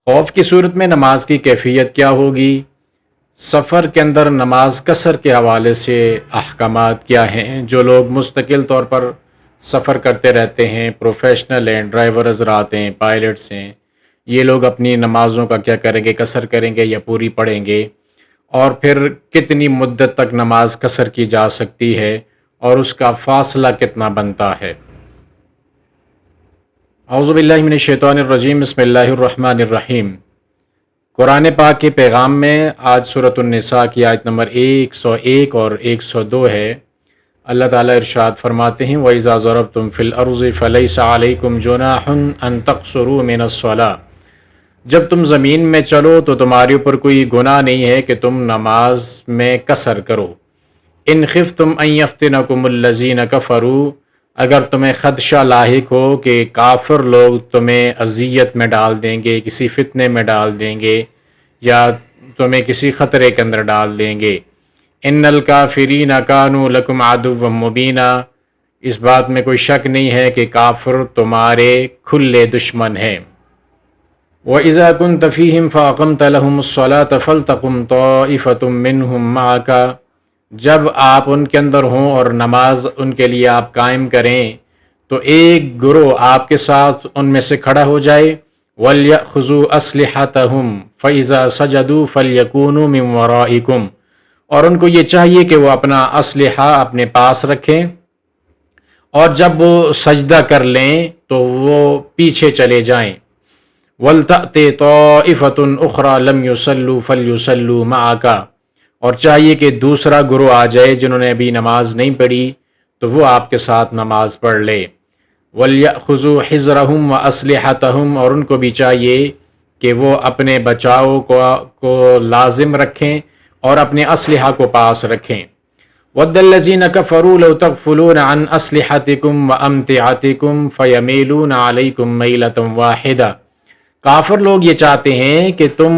خوف کی صورت میں نماز کی کیفیت کیا ہوگی؟ سفر کے اندر نماز قصر کے حوالے سے احکامات کیا ہیں؟ جو لوگ مستقل طور پر سفر کرتے رہتے ہیں، پروفیشنل ہیں، ڈرائیور حضرات ہیں، پائلٹس ہیں، یہ لوگ اپنی نمازوں کا کیا کریں گے؟ قصر کریں گے یا پوری پڑھیں گے؟ اور پھر کتنی مدت تک نماز قصر کی جا سکتی ہے اور اس کا فاصلہ کتنا بنتا ہے؟ اعوذ باللہ من الشیطان الرجیم، بسم اللہ الرحمن الرحیم۔ قرآن پاک کے پیغام میں آج سورۃ النساء کی آیت نمبر 101 اور 102 ہے۔ اللہ تعالیٰ ارشاد فرماتے ہیں وَإِذَا ضَرَبْتُمْ فِي الْأَرْضِ فَلَيْسَ عَلَيْكُمْ جُنَاحٌ أَن تَقْصُرُوا مِنَ الصَّلَاةِ، جب تم زمین میں چلو تو تمہارے اوپر کوئی گناہ نہیں ہے کہ تم نماز میں قصر کرو۔ إِنْ خِفْتُمْ أَن يَفْتِنَكُمُ الَّذِينَ كَفَرُوا، اگر تمہیں خدشہ لاحق ہو کہ کافر لوگ تمہیں اذیت میں ڈال دیں گے، کسی فتنے میں ڈال دیں گے یا تمہیں کسی خطرے کے اندر ڈال دیں گے۔ ان الکافرین کانوا لکم عدوا مبینا، اس بات میں کوئی شک نہیں ہے کہ کافر تمہارے کھلے دشمن ہیں۔ وَإِذَا كُنْتَ فِيهِمْ فَأَقَمْتَ لَهُمُ الصَّلَاةَ فَلْتَقُمْ طَائِفَةٌ مِّنْهُمْ مَعَكَ، جب آپ ان کے اندر ہوں اور نماز ان کے لیے آپ قائم کریں تو ایک گروہ آپ کے ساتھ ان میں سے کھڑا ہو جائے۔ وَلْيَأْخُذُوا أَسْلِحَتَهُمْ فَإِذَا سَجَدُوا فَلْيَكُونُوا مِنْ وَرَائِكُمْ، اور ان کو یہ چاہیے کہ وہ اپنا اسلحہ اپنے پاس رکھیں اور جب وہ سجدہ کر لیں تو وہ پیچھے چلے جائیں۔ وَلْتَأْتِ طَائِفَةٌ أُخْرَى لَمْ يُصَلُّوا فَلْيُصَلُّوا مَعَكَ، اور چاہیے کہ دوسرا گروہ آ جائے جنہوں نے ابھی نماز نہیں پڑھی تو وہ آپ کے ساتھ نماز پڑھ لے۔ وَلْيَأْخُذُوا حِذْرَهُمْ وَأَسْلِحَتَهُمْ، اور ان کو بھی چاہیے کہ وہ اپنے بچاؤ کو لازم رکھیں اور اپنے اسلحہ کو پاس رکھیں۔ وَدَّ الَّذِينَ كَفَرُوا لَوْ تَغْفُلُونَ عَنْ أَسْلِحَتِكُمْ وَأَمْتِعَتِكُمْ فَيَمِيلُونَ عَلَيْكُمْ مَيْلَةً وَاحِدَةً، کافر لوگ یہ چاہتے ہیں کہ تم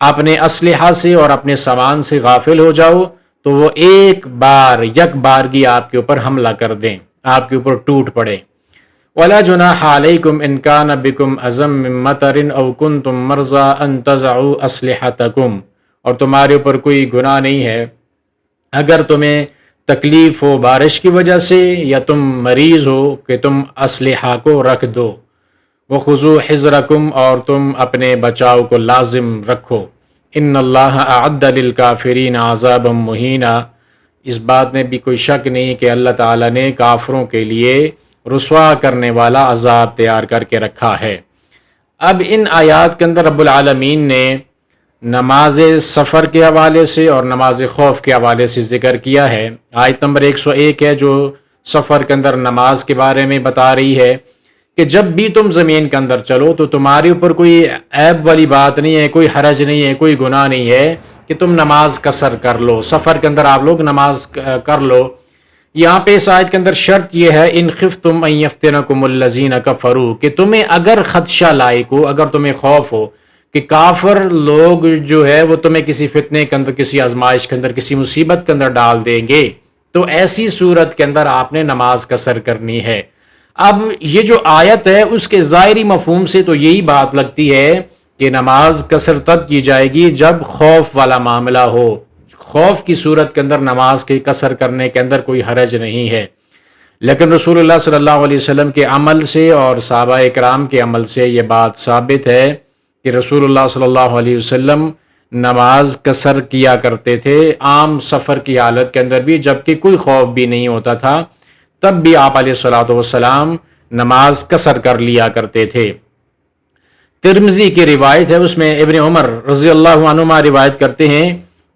اپنے اسلحہ سے اور اپنے سامان سے غافل ہو جاؤ تو وہ ایک بارگی آپ کے اوپر حملہ کر دیں، آپ کے اوپر ٹوٹ پڑے۔ وَلَا جُنَاحَ عَلَيْكُمْ إِنْ كَانَ بِكُمْ أَذًى مِّن مَطَرٍ أَوْ كُنْتُمْ مَرْضَىٰ أَن تَضَعُوا أَسْلِحَتَكُمْ، اور تمہارے اوپر کوئی گناہ نہیں ہے اگر تمہیں تکلیف ہو بارش کی وجہ سے یا تم مریض ہو کہ تم اسلحہ کو رکھ دو۔ وَخُذُوا حِذْرَكُمْ، اور تم اپنے بچاؤ کو لازم رکھو۔ إِنَّ اللَّهَ أَعَدَّ لِلْكَافِرِينَ عَذَابًا مُهِينًا، اس بات میں بھی کوئی شک نہیں کہ اللہ تعالیٰ نے کافروں کے لیے رسوا کرنے والا عذاب تیار کر کے رکھا ہے۔ اب ان آیات کے اندر رب العالمین نے نماز سفر کے حوالے سے اور نماز خوف کے حوالے سے ذکر کیا ہے۔ آیت نمبر 101 ہے جو سفر کے اندر نماز کے بارے میں بتا رہی ہے کہ جب بھی تم زمین کے اندر چلو تو تمہارے اوپر کوئی عیب والی بات نہیں ہے، کوئی حرج نہیں ہے، کوئی گناہ نہیں ہے کہ تم نماز قصر کر لو، سفر کے اندر آپ لوگ نماز کر لو۔ یہاں پہ اس آیت کے اندر شرط یہ ہے ان خفتم ان یفتنکم الذین کفروا، کہ تمہیں اگر خدشہ لاحق ہو، اگر تمہیں خوف ہو کہ کافر لوگ جو ہے وہ تمہیں کسی فتنے کے اندر، کسی آزمائش کے اندر، کسی مصیبت کے اندر ڈال دیں گے تو ایسی صورت کے اندر آپ نے نماز قصر کرنی ہے۔ اب یہ جو آیت ہے اس کے ظاہری مفہوم سے تو یہی بات لگتی ہے کہ نماز قصر تب کی جائے گی جب خوف والا معاملہ ہو۔ خوف کی صورت کے اندر نماز کے قصر کرنے کے اندر کوئی حرج نہیں ہے، لیکن رسول اللہ صلی اللہ علیہ وسلم کے عمل سے اور صحابہ کرام کے عمل سے یہ بات ثابت ہے کہ رسول اللہ صلی اللہ علیہ وسلم نماز قصر کیا کرتے تھے، عام سفر کی حالت کے اندر بھی، جبکہ کوئی خوف بھی نہیں ہوتا تھا تب بھی آپ علیہ الصلوۃ والسلام نماز قصر کر لیا کرتے تھے۔ ترمذی کی روایت ہے، اس میں ابن عمر رضی اللہ عنہما روایت کرتے ہیں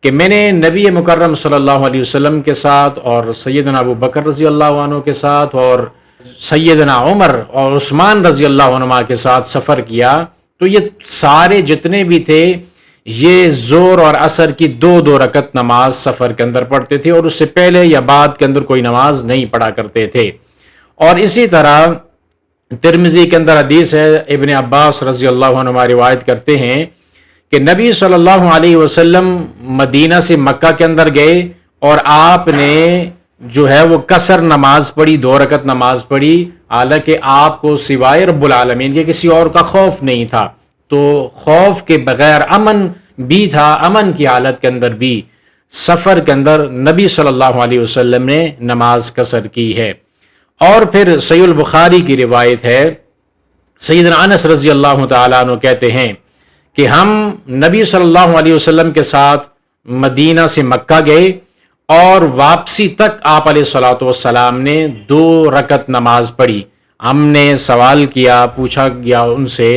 کہ میں نے نبی مکرم صلی اللہ علیہ وسلم کے ساتھ اور سیدنا ابو بکر رضی اللہ عنہ کے ساتھ اور سیدنا عمر اور عثمان رضی اللہ عنہما کے ساتھ سفر کیا تو یہ سارے جتنے بھی تھے یہ ظہر اور عصر کی 2 رکعت نماز سفر کے اندر پڑھتے تھے اور اس سے پہلے یا بعد کے اندر کوئی نماز نہیں پڑھا کرتے تھے۔ اور اسی طرح ترمذی کے اندر حدیث ہے، ابن عباس رضی اللہ عنہ روایت کرتے ہیں کہ نبی صلی اللہ علیہ وسلم مدینہ سے مکہ کے اندر گئے اور آپ نے جو ہے وہ قصر نماز پڑھی، 2 رکعت نماز پڑھی، حالانکہ آپ کو سوائے رب العالمین کے کسی اور کا خوف نہیں تھا۔ تو خوف کے بغیر امن بھی تھا، امن کی حالت کے اندر بھی سفر کے اندر نبی صلی اللہ علیہ وسلم نے نماز قصر کی ہے۔ اور پھر صحیح البخاری کی روایت ہے، سیدنا انس رضی اللہ تعالیٰ عنہ کہتے ہیں کہ ہم نبی صلی اللہ علیہ وسلم کے ساتھ مدینہ سے مکہ گئے اور واپسی تک آپ علیہ الصلوۃ والسلام نے 2 رکعت نماز پڑھی۔ ہم نے سوال کیا، پوچھا گیا ان سے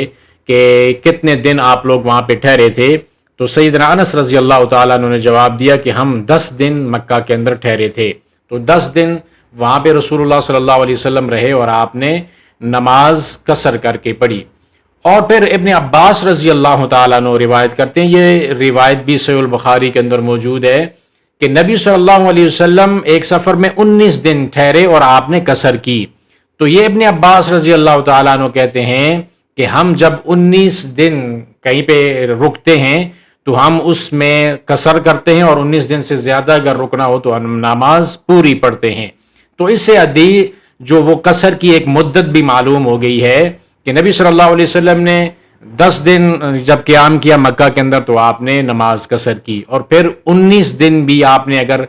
کہ کتنے دن آپ لوگ وہاں پہ ٹھہرے تھے، تو سیدنا انس رضی اللہ تعالیٰ عنہ نے جواب دیا کہ ہم 10 دن مکہ کے اندر ٹھہرے تھے۔ تو 10 دن وہاں پہ رسول اللہ صلی اللہ علیہ وسلم رہے اور آپ نے نماز قصر کر کے پڑھی۔ اور پھر ابن عباس رضی اللہ تعالیٰ عنہ روایت کرتے ہیں، یہ روایت بھی صحیح البخاری کے اندر موجود ہے کہ نبی صلی اللہ علیہ وسلم ایک سفر میں 19 دن ٹھہرے اور آپ نے قصر کی۔ تو یہ ابن عباس رضی اللہ تعالیٰ عنہ کہتے ہیں کہ ہم جب 19 دن کہیں پہ رکتے ہیں تو ہم اس میں قصر کرتے ہیں، اور 19 دن سے زیادہ اگر رکنا ہو تو ہم نماز پوری پڑھتے ہیں۔ تو اس سے ادھی جو وہ قصر کی ایک مدت بھی معلوم ہو گئی ہے کہ نبی صلی اللہ علیہ وسلم نے 10 دن جب قیام کیا مکہ کے اندر تو آپ نے نماز قصر کی، اور پھر 19 دن بھی آپ نے اگر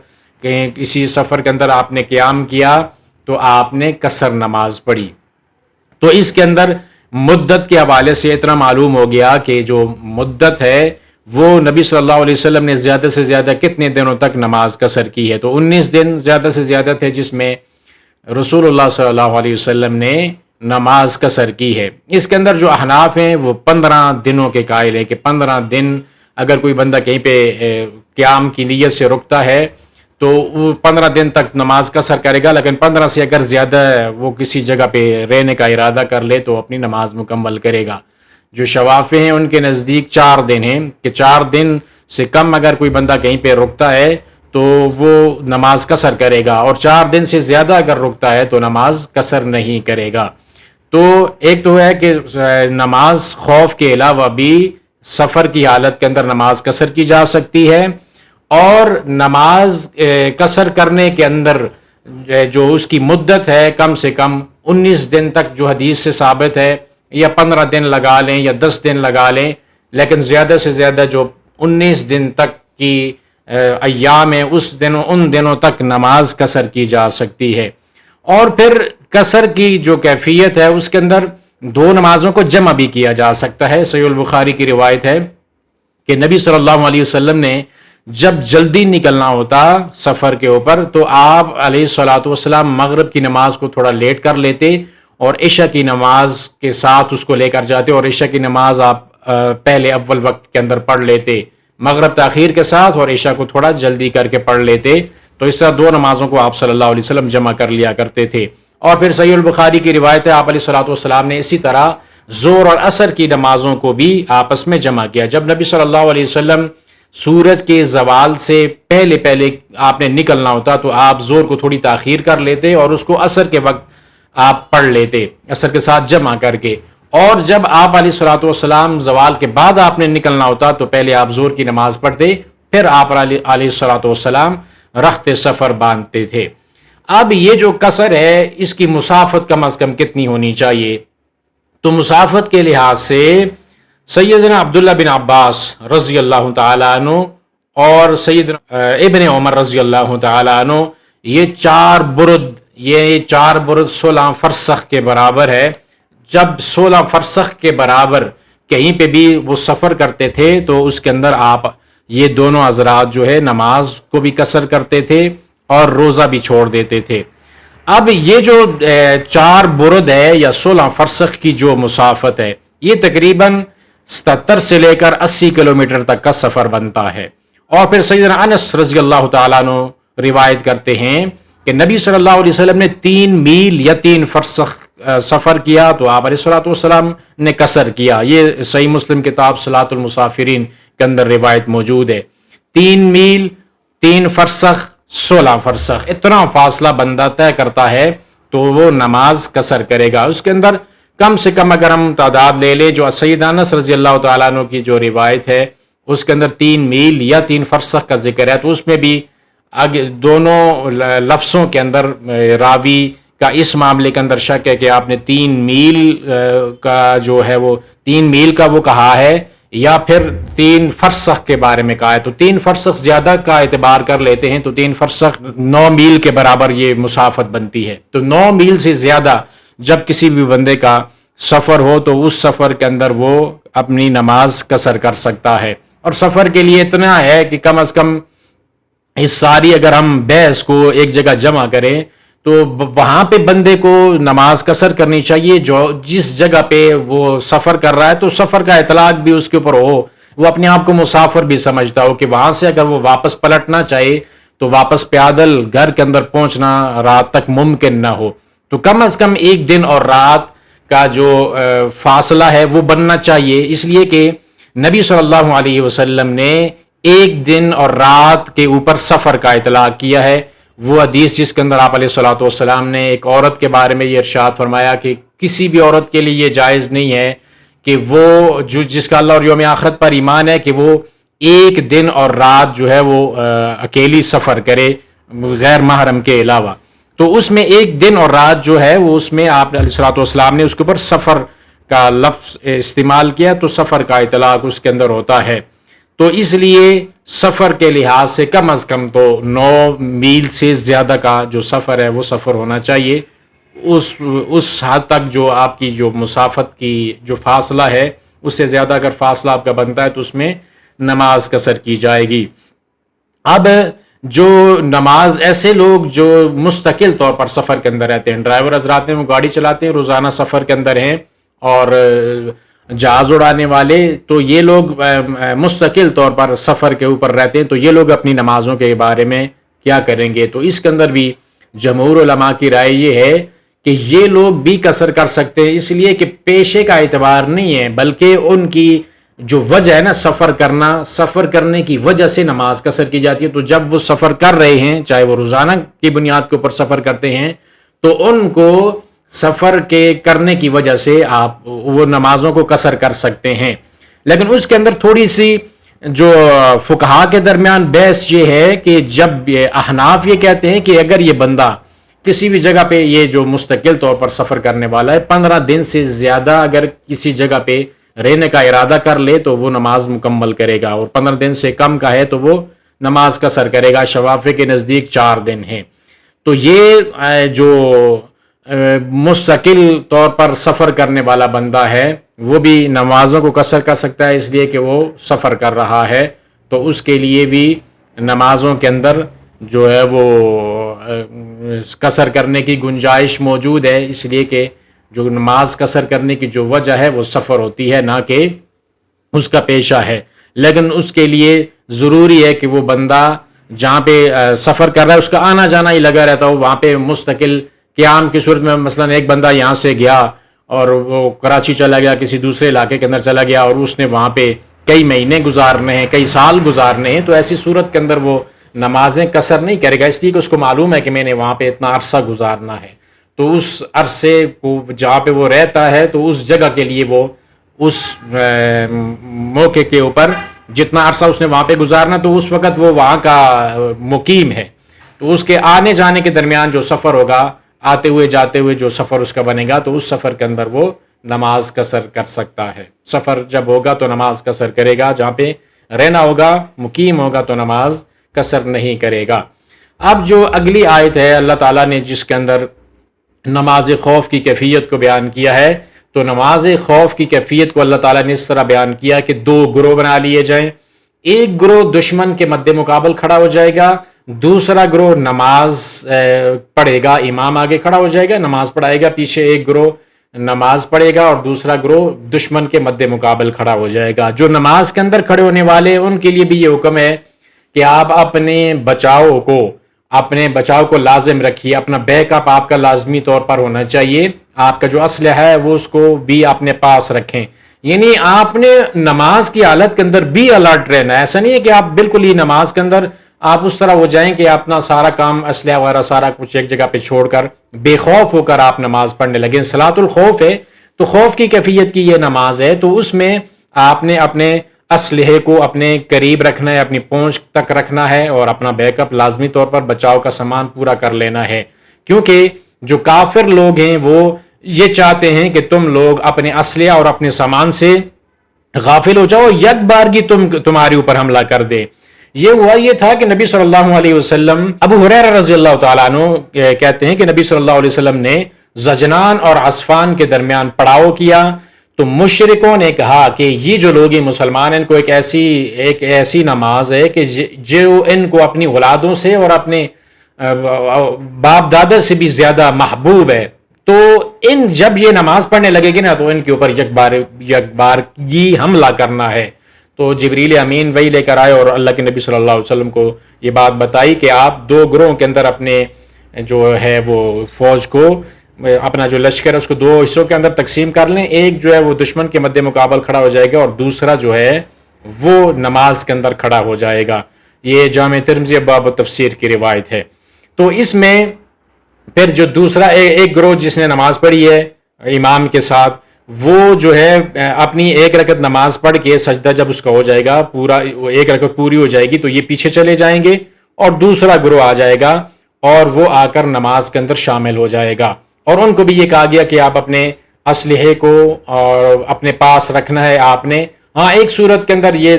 کسی سفر کے اندر آپ نے قیام کیا تو آپ نے قصر نماز پڑھی۔ تو اس کے اندر مدت کے حوالے سے اتنا معلوم ہو گیا کہ جو مدت ہے وہ نبی صلی اللہ علیہ وسلم نے زیادہ سے زیادہ کتنے دنوں تک نماز قصر کی ہے، تو 19 دن زیادہ سے زیادہ تھے جس میں رسول اللہ صلی اللہ علیہ وسلم نے نماز قصر کی ہے۔ اس کے اندر جو احناف ہیں وہ 15 دنوں کے قائل ہیں کہ 15 دن اگر کوئی بندہ کہیں پہ قیام کی نیت سے رکتا ہے تو وہ 15 دن تک نماز قصر کرے گا، لیکن 15 سے اگر زیادہ وہ کسی جگہ پہ رہنے کا ارادہ کر لے تو اپنی نماز مکمل کرے گا۔ جو شوافی ہیں ان کے نزدیک 4 دن ہیں کہ 4 دن سے کم اگر کوئی بندہ کہیں پہ رکتا ہے تو وہ نماز قصر کرے گا، اور 4 دن سے زیادہ اگر رکتا ہے تو نماز قصر نہیں کرے گا۔ تو ایک تو ہے کہ نماز خوف کے علاوہ بھی سفر کی حالت کے اندر نماز قصر کی جا سکتی ہے، اور نماز قصر کرنے کے اندر جو اس کی مدت ہے کم سے کم 19 دن تک جو حدیث سے ثابت ہے، یا 15 دن لگا لیں یا 10 دن لگا لیں، لیکن زیادہ سے زیادہ جو 19 دن تک کی ایام ہے ان دنوں تک نماز قصر کی جا سکتی ہے۔ اور پھر قصر کی جو کیفیت ہے اس کے اندر 2 نمازوں کو جمع بھی کیا جا سکتا ہے۔ صحیح البخاری کی روایت ہے کہ نبی صلی اللہ علیہ وسلم نے جب جلدی نکلنا ہوتا سفر کے اوپر تو آپ علیہ الصلوۃ والسلام مغرب کی نماز کو تھوڑا لیٹ کر لیتے اور عشاء کی نماز کے ساتھ اس کو لے کر جاتے، اور عشاء کی نماز آپ پہلے اول وقت کے اندر پڑھ لیتے مغرب تاخیر کے ساتھ، اور عشاء کو تھوڑا جلدی کر کے پڑھ لیتے۔ تو اس طرح 2 نمازوں کو آپ صلی اللہ علیہ وسلم جمع کر لیا کرتے تھے۔ اور پھر صحیح البخاری کی روایت ہے آپ علیہ الصلوۃ والسلام نے اسی طرح ظہر اور عصر کی نمازوں کو بھی آپس میں جمع کیا۔ جب نبی صلی اللہ علیہ وسلم سورج کے زوال سے پہلے آپ نے نکلنا ہوتا تو آپ ظہر کو تھوڑی تاخیر کر لیتے اور اس کو عصر کے وقت آپ پڑھ لیتے عصر کے ساتھ جمع کر کے، اور جب آپ علیہ الصلوۃ والسلام زوال کے بعد آپ نے نکلنا ہوتا تو پہلے آپ ظہر کی نماز پڑھتے، پھر آپ علیہ الصلوۃ والسلام رخت سفر باندھتے تھے۔ اب یہ جو قصر ہے اس کی مسافت کم از کم کتنی ہونی چاہیے؟ تو مسافت کے لحاظ سے سیدنا عبداللہ بن عباس رضی اللہ تعالیٰ عنہ اور سیدنا ابن عمر رضی اللہ تعالیٰ عنہ یہ 4 برد 16 فرسخ کے برابر ہے۔ جب 16 فرسخ کے برابر کہیں پہ بھی وہ سفر کرتے تھے تو اس کے اندر آپ یہ دونوں حضرات جو ہے نماز کو بھی قصر کرتے تھے اور روزہ بھی چھوڑ دیتے تھے۔ اب یہ جو 4 برد ہے یا 16 فرسخ کی جو مسافت ہے یہ تقریباً 77 سے لے کر 80 کلومیٹر تک کا سفر بنتا ہے۔ اور پھر سیدنا انس رضی اللہ تعالیٰ عنہ روایت کرتے ہیں کہ نبی صلی اللہ علیہ وسلم نے 3 میل یا 3 فرسخ سفر کیا تو آپ علیہ الصلوۃ والسلام نے قصر کیا۔ یہ صحیح مسلم کتاب صلاۃ المسافرین کے اندر روایت موجود ہے۔ 3 میل 3 فرسخ 16 فرسخ اتنا فاصلہ بندہ طے کرتا ہے تو وہ نماز قصر کرے گا۔ اس کے اندر کم سے کم اگر ہم تعداد لے لیں جو سیدنا انس رضی اللہ تعالیٰ عنہ کی جو روایت ہے اس کے اندر 3 میل یا 3 فرسخ کا ذکر ہے، تو اس میں بھی دونوں لفظوں کے اندر راوی کا اس معاملے کے اندر شک ہے کہ آپ نے 3 میل کا جو ہے وہ 3 میل کا وہ کہا ہے یا پھر 3 فرسخ کے بارے میں کہا ہے، تو 3 فرسخ زیادہ کا اعتبار کر لیتے ہیں، تو 3 فرسخ 9 میل کے برابر یہ مسافت بنتی ہے۔ تو 9 میل سے زیادہ جب کسی بھی بندے کا سفر ہو تو اس سفر کے اندر وہ اپنی نماز قصر کر سکتا ہے، اور سفر کے لیے اتنا ہے کہ کم از کم اس ساری اگر ہم بحث کو ایک جگہ جمع کریں تو وہاں پہ بندے کو نماز قصر کرنی چاہیے جو جس جگہ پہ وہ سفر کر رہا ہے، تو سفر کا اطلاق بھی اس کے اوپر ہو، وہ اپنے آپ کو مسافر بھی سمجھتا ہو کہ وہاں سے اگر وہ واپس پلٹنا چاہے تو واپس پیادل گھر کے اندر پہنچنا رات تک ممکن نہ ہو، تو کم از کم 1 دن اور رات کا جو فاصلہ ہے وہ بننا چاہیے، اس لیے کہ نبی صلی اللہ علیہ وسلم نے 1 دن اور رات کے اوپر سفر کا اطلاق کیا ہے۔ وہ حدیث جس کے اندر آپ علیہ الصلوۃ والسلام نے ایک عورت کے بارے میں یہ ارشاد فرمایا کہ کسی بھی عورت کے لیے یہ جائز نہیں ہے کہ وہ جس کا اللہ اور یوم آخرت پر ایمان ہے کہ وہ 1 دن اور رات جو ہے وہ اکیلی سفر کرے غیر محرم کے علاوہ، تو اس میں 1 دن اور رات جو ہے وہ اس میں آپ علیہ الصلوۃ والسلام نے اس کے اوپر سفر کا لفظ استعمال کیا، تو سفر کا اطلاق اس کے اندر ہوتا ہے، تو اس لیے سفر کے لحاظ سے کم از کم تو 9 میل سے زیادہ کا جو سفر ہے وہ سفر ہونا چاہیے، اس حد تک جو آپ کی جو مسافت کی جو فاصلہ ہے اس سے زیادہ اگر فاصلہ آپ کا بنتا ہے تو اس میں نماز قصر کی جائے گی۔ اب جو نماز ایسے لوگ جو مستقل طور پر سفر کے اندر رہتے ہیں، ڈرائیور حضرات ہیں وہ گاڑی چلاتے ہیں، روزانہ سفر کے اندر ہیں، اور جہاز اڑانے والے، تو یہ لوگ مستقل طور پر سفر کے اوپر رہتے ہیں، تو یہ لوگ اپنی نمازوں کے بارے میں کیا کریں گے؟ تو اس کے اندر بھی جمہور علماء کی رائے یہ ہے کہ یہ لوگ بھی قصر کر سکتے ہیں، اس لیے کہ پیشے کا اعتبار نہیں ہے بلکہ ان کی جو وجہ ہے نا سفر کرنا، سفر کرنے کی وجہ سے نماز قصر کی جاتی ہے، تو جب وہ سفر کر رہے ہیں چاہے وہ روزانہ کی بنیاد کے اوپر سفر کرتے ہیں تو ان کو سفر کے کرنے کی وجہ سے آپ وہ نمازوں کو قصر کر سکتے ہیں۔ لیکن اس کے اندر تھوڑی سی جو فقہا کے درمیان بحث یہ ہے کہ جب احناف یہ کہتے ہیں کہ اگر یہ بندہ کسی بھی جگہ پہ یہ جو مستقل طور پر سفر کرنے والا ہے 15 دن سے زیادہ اگر کسی جگہ پہ رہنے کا ارادہ کر لے تو وہ نماز مکمل کرے گا، اور 15 دن سے کم کا ہے تو وہ نماز قصر کرے گا۔ شوافی کے نزدیک 4 دن ہیں، تو یہ جو مستقل طور پر سفر کرنے والا بندہ ہے وہ بھی نمازوں کو قصر کر سکتا ہے، اس لیے کہ وہ سفر کر رہا ہے، تو اس کے لیے بھی نمازوں کے اندر جو ہے وہ قصر کرنے کی گنجائش موجود ہے، اس لیے کہ جو نماز قصر کرنے کی جو وجہ ہے وہ سفر ہوتی ہے نہ کہ اس کا پیشہ ہے۔ لیکن اس کے لیے ضروری ہے کہ وہ بندہ جہاں پہ سفر کر رہا ہے اس کا آنا جانا ہی لگا رہتا ہو، وہاں پہ مستقل قیام کی صورت میں مثلا ایک بندہ یہاں سے گیا اور وہ کراچی چلا گیا، کسی دوسرے علاقے کے اندر چلا گیا اور اس نے وہاں پہ کئی مہینے گزارنے ہیں، کئی سال گزارنے ہیں، تو ایسی صورت کے اندر وہ نمازیں قصر نہیں کرے گا، اس لیے کہ اس کو معلوم ہے کہ میں نے وہاں پہ اتنا عرصہ گزارنا ہے، تو اس عرصے کو جہاں پہ وہ رہتا ہے تو اس جگہ کے لیے وہ اس موقع کے اوپر جتنا عرصہ اس نے وہاں پہ گزارنا تو اس وقت وہ وہاں کا مقیم ہے، تو اس کے آنے جانے کے درمیان جو سفر ہوگا، آتے ہوئے جاتے ہوئے جو سفر اس کا بنے گا تو اس سفر کے اندر وہ نماز قصر کر سکتا ہے۔ سفر جب ہوگا تو نماز قصر کرے گا، جہاں پہ رہنا ہوگا مقیم ہوگا تو نماز قصر نہیں کرے گا۔ اب جو اگلی آیت ہے اللہ تعالیٰ نے جس کے اندر نماز خوف کی کیفیت کو بیان کیا ہے، تو نماز خوف کی کیفیت کو اللہ تعالیٰ نے اس طرح بیان کیا کہ 2 گروہ بنا لیے جائیں، ایک گروہ دشمن کے مد مقابل کھڑا ہو جائے گا، دوسرا گروہ نماز پڑھے گا، امام آگے کھڑا ہو جائے گا نماز پڑھائے گا، پیچھے ایک گروہ نماز پڑھے گا اور دوسرا گروہ دشمن کے مد مقابل کھڑا ہو جائے گا۔ جو نماز کے اندر کھڑے ہونے والے ان کے لیے بھی یہ حکم ہے کہ آپ اپنے بچاؤ کو لازم رکھیے، اپنا بیک اپ آپ کا لازمی طور پر ہونا چاہیے، آپ کا جو اسلحہ ہے وہ اس کو بھی اپنے پاس رکھیں، یعنی آپ نے نماز کی حالت کے اندر بھی الرٹ رہنا ہے۔ ایسا نہیں ہے کہ آپ بالکل ہی نماز کے اندر آپ اس طرح ہو جائیں کہ اپنا سارا کام اسلحہ وغیرہ سارا کچھ ایک جگہ پہ چھوڑ کر بے خوف ہو کر آپ نماز پڑھنے لگیں۔ صلاۃ الخوف ہے تو خوف کی کیفیت کی یہ نماز ہے، تو اس میں آپ نے اپنے اسلحے کو اپنے قریب رکھنا ہے، اپنی پہنچ تک رکھنا ہے، اور اپنا بیک اپ لازمی طور پر بچاؤ کا سامان پورا کر لینا ہے، کیونکہ جو کافر لوگ ہیں وہ یہ چاہتے ہیں کہ تم لوگ اپنے اسلحہ اور اپنے سامان سے غافل ہو جاؤ، یک بارگی تمہارے اوپر حملہ کر دے۔ یہ ہوا یہ تھا کہ نبی صلی اللہ علیہ وسلم، ابو ہریرہ رضی اللہ تعالیٰ عنہ کہتے ہیں کہ نبی صلی اللہ علیہ وسلم نے زجنان اور عصفان کے درمیان پڑاؤ کیا، تو مشرکوں نے کہا کہ یہ جو لوگ مسلمان ہیں، ان کو ایک ایسی نماز ہے کہ جو ان کو اپنی اولادوں سے اور اپنے باپ دادا سے بھی زیادہ محبوب ہے، تو جب یہ نماز پڑھنے لگے گی نا تو ان کے اوپر یک بار یہ حملہ کرنا ہے۔ تو جبریل امین وہی لے کر آئے اور اللہ کے نبی صلی اللہ علیہ وسلم کو یہ بات بتائی کہ آپ دو گروہوں کے اندر اپنے جو ہے وہ فوج کو، اپنا جو لشکر ہے اس کو دو حصوں کے اندر تقسیم کر لیں، ایک جو ہے وہ دشمن کے مد مقابل کھڑا ہو جائے گا اور دوسرا جو ہے وہ نماز کے اندر کھڑا ہو جائے گا۔ یہ جامع ترمذی ابواب التفسیر کی روایت ہے۔ تو اس میں پھر جو دوسرا ایک گروہ جس نے نماز پڑھی ہے امام کے ساتھ، وہ جو ہے اپنی ایک رکعت نماز پڑھ کے سجدہ جب اس کا ہو جائے گا، پورا ایک رکعت پوری ہو جائے گی تو یہ پیچھے چلے جائیں گے، اور دوسرا گروہ آ جائے گا اور وہ آ کر نماز کے اندر شامل ہو جائے گا۔ اور ان کو بھی یہ کہا گیا کہ آپ اپنے اسلحے کو اور اپنے پاس رکھنا ہے آپ نے۔ ہاں، ایک صورت کے اندر یہ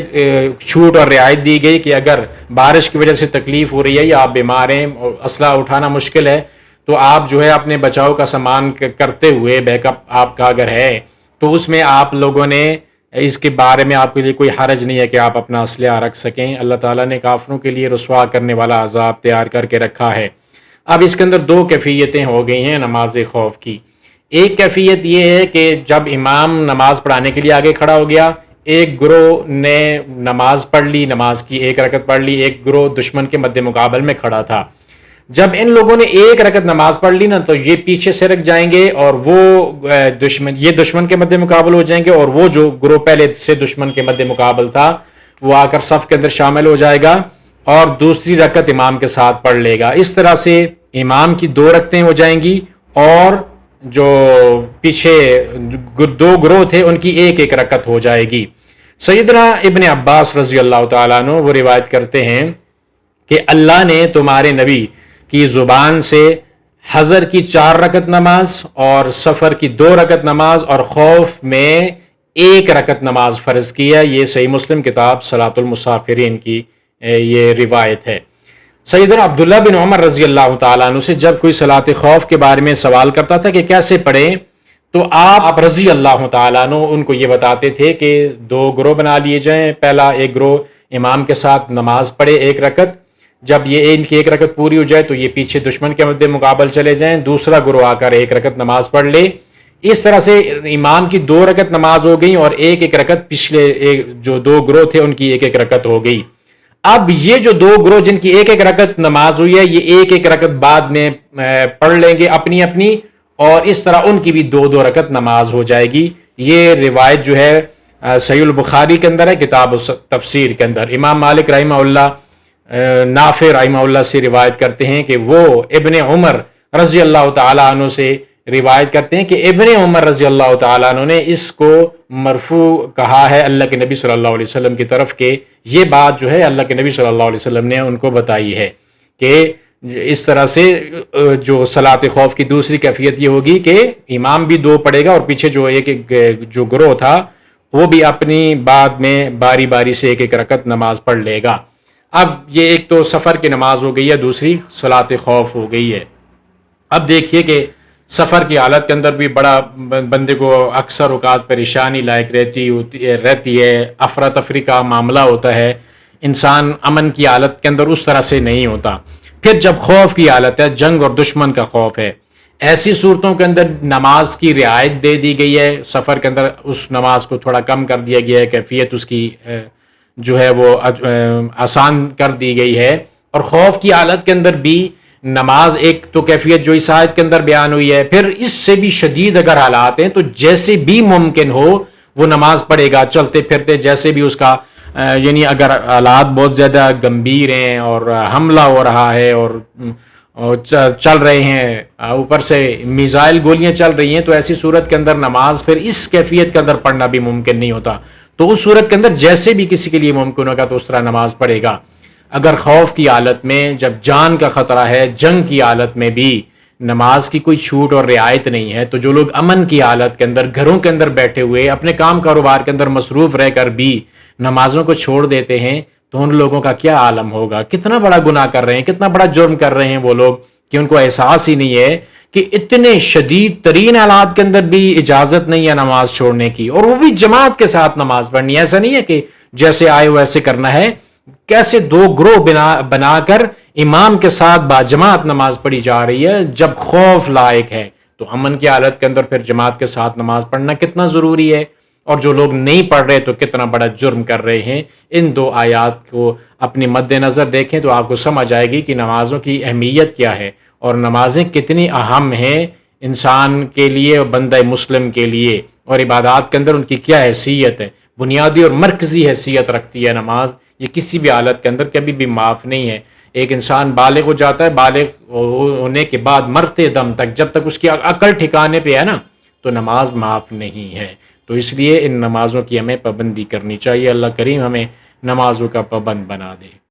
چھوٹ اور رعایت دی گئی کہ اگر بارش کی وجہ سے تکلیف ہو رہی ہے یا آپ بیمار ہیں اور اسلحہ اٹھانا مشکل ہے، تو آپ جو ہے اپنے بچاؤ کا سامان کرتے ہوئے بیک اپ آپ کا اگر ہے تو اس میں آپ لوگوں نے اس کے بارے میں آپ کے لیے کوئی حرج نہیں ہے کہ آپ اپنا اسلحہ رکھ سکیں۔ اللہ تعالیٰ نے کافروں کے لیے رسوا کرنے والا عذاب تیار کر کے رکھا ہے۔ اب اس کے اندر دو کیفیتیں ہو گئی ہیں نماز خوف کی۔ ایک کیفیت یہ ہے کہ جب امام نماز پڑھانے کے لیے آگے کھڑا ہو گیا، ایک گروہ نے نماز پڑھ لی، نماز کی ایک رکعت پڑھ لی، ایک گروہ دشمن کے مد مقابل میں کھڑا تھا۔ جب ان لوگوں نے ایک رکعت نماز پڑھ لی نا تو یہ پیچھے سے رک جائیں گے اور وہ دشمن کے مد مقابل ہو جائیں گے، اور وہ جو گروہ پہلے سے دشمن کے مد مقابل تھا وہ آ کر صف کے اندر شامل ہو جائے گا اور دوسری رکعت امام کے ساتھ پڑھ لے گا۔ اس طرح سے امام کی دو رکعتیں ہو جائیں گی اور جو پیچھے دو گروہ تھے ان کی ایک ایک رکعت ہو جائے گی۔ سیدنا ابن عباس رضی اللہ تعالیٰ عنہ وہ روایت کرتے ہیں کہ اللہ نے تمہارے نبی کی زبان سے حضر کی 4 رکعت نماز اور سفر کی 2 رکعت نماز اور خوف میں 1 رکعت نماز فرض کی ہے۔ یہ صحیح مسلم کتاب صلاۃ المسافرین کی یہ روایت ہے۔ سیدنا عبداللہ بن عمر رضی اللہ تعالیٰ عنہ سے جب کوئی صلاۃ خوف کے بارے میں سوال کرتا تھا کہ کیسے پڑھیں، تو آپ رضی اللہ تعالیٰ عنہ ان کو یہ بتاتے تھے کہ 2 گروہ بنا لیے جائیں۔ پہلا ایک گروہ امام کے ساتھ نماز پڑھے 1 رکعت، جب یہ ان کی 1 رکعت پوری ہو جائے تو یہ پیچھے دشمن کے مد مقابل چلے جائیں، دوسرا گروہ آ کر 1 رکعت نماز پڑھ لے۔ اس طرح سے امام کی 2 رکعت نماز ہو گئی اور ایک ایک رکعت پچھلے جو 2 گروہ تھے ان کی 1 رکعت ہو گئی۔ اب یہ جو 2 گروہ جن کی 1 رکعت نماز ہوئی ہے، یہ 1 رکعت بعد میں پڑھ لیں گے اپنی اپنی، اور اس طرح ان کی بھی 2 رکعت نماز ہو جائے گی۔ یہ روایت جو ہے صحیح البخاری کے اندر ہے، کتاب تفسیر کے اندر۔ امام مالک رحمہ اللہ نافع رحمہ اللہ سے روایت کرتے ہیں کہ وہ ابن عمر رضی اللہ تعالیٰ عنہ سے روایت کرتے ہیں کہ ابن عمر رضی اللہ تعالیٰ عنہ نے اس کو مرفوع کہا ہے اللہ کے نبی صلی اللہ علیہ وسلم کی طرف، کہ یہ بات جو ہے اللہ کے نبی صلی اللہ علیہ وسلم نے ان کو بتائی ہے کہ اس طرح سے جو صلاۃ خوف کی دوسری کیفیت یہ ہوگی کہ امام بھی 2 پڑھے گا اور پیچھے جو جو گروہ تھا وہ بھی اپنی بعد میں باری باری سے 1 رکعت نماز پڑھ لے گا۔ اب یہ ایک تو سفر کی نماز ہو گئی ہے، دوسری صلاۃ خوف ہو گئی ہے۔ اب دیکھیے کہ سفر کی حالت کے اندر بھی بڑا بندے کو اکثر اوقات پریشانی لائق رہتی ہے، افراتفری کا معاملہ ہوتا ہے، انسان امن کی حالت کے اندر اس طرح سے نہیں ہوتا۔ پھر جب خوف کی حالت ہے، جنگ اور دشمن کا خوف ہے، ایسی صورتوں کے اندر نماز کی رعایت دے دی گئی ہے۔ سفر کے اندر اس نماز کو تھوڑا کم کر دیا گیا ہے، کیفیت اس کی جو ہے وہ آسان کر دی گئی ہے۔ اور خوف کی حالت کے اندر بھی نماز ایک تو کیفیت جو اس آیت کے اندر بیان ہوئی ہے، پھر اس سے بھی شدید اگر حالات ہیں تو جیسے بھی ممکن ہو وہ نماز پڑھے گا، چلتے پھرتے جیسے بھی اس کا، یعنی اگر حالات بہت زیادہ گمبھیر ہیں اور حملہ ہو رہا ہے اور چل رہے ہیں، اوپر سے میزائل گولیاں چل رہی ہیں، تو ایسی صورت کے اندر نماز پھر اس کیفیت کے اندر پڑھنا بھی ممکن نہیں ہوتا۔ تو اس صورت کے اندر جیسے بھی کسی کے لیے ممکن ہوگا تو اس طرح نماز پڑھے گا۔ اگر خوف کی حالت میں، جب جان کا خطرہ ہے، جنگ کی حالت میں بھی نماز کی کوئی چھوٹ اور رعایت نہیں ہے، تو جو لوگ امن کی حالت کے اندر گھروں کے اندر بیٹھے ہوئے اپنے کام کاروبار کے اندر مصروف رہ کر بھی نمازوں کو چھوڑ دیتے ہیں، تو ان لوگوں کا کیا عالم ہوگا، کتنا بڑا گناہ کر رہے ہیں، کتنا بڑا جرم کر رہے ہیں وہ لوگ کہ ان کو احساس ہی نہیں ہے کہ اتنے شدید ترین حالات کے اندر بھی اجازت نہیں ہے نماز چھوڑنے کی، اور وہ بھی جماعت کے ساتھ نماز پڑھنی ہے۔ ایسا نہیں ہے کہ جیسے آئے ویسے کرنا ہے، کیسے دو گروہ بنا کر امام کے ساتھ باجماعت نماز پڑھی جا رہی ہے جب خوف لائق ہے، تو امن کی حالت کے اندر پھر جماعت کے ساتھ نماز پڑھنا کتنا ضروری ہے، اور جو لوگ نہیں پڑھ رہے تو کتنا بڑا جرم کر رہے ہیں۔ ان دو آیات کو اپنی مد نظر دیکھیں تو آپ کو سمجھ آئے گی کہ نمازوں کی اہمیت کیا ہے اور نمازیں کتنی اہم ہیں انسان کے لیے اور بندہ مسلم کے لیے، اور عبادات کے اندر ان کی کیا حیثیت ہے، بنیادی اور مرکزی حیثیت رکھتی ہے نماز۔ یہ کسی بھی حالت کے اندر کبھی بھی معاف نہیں ہے۔ ایک انسان بالغ ہو جاتا ہے، بالغ ہونے کے بعد مرتے دم تک جب تک اس کی عقل ٹھکانے پہ ہے نا، تو نماز معاف نہیں ہے۔ تو اس لیے ان نمازوں کی ہمیں پابندی کرنی چاہیے۔ اللہ کریم ہمیں نمازوں کا پابند بنا دے۔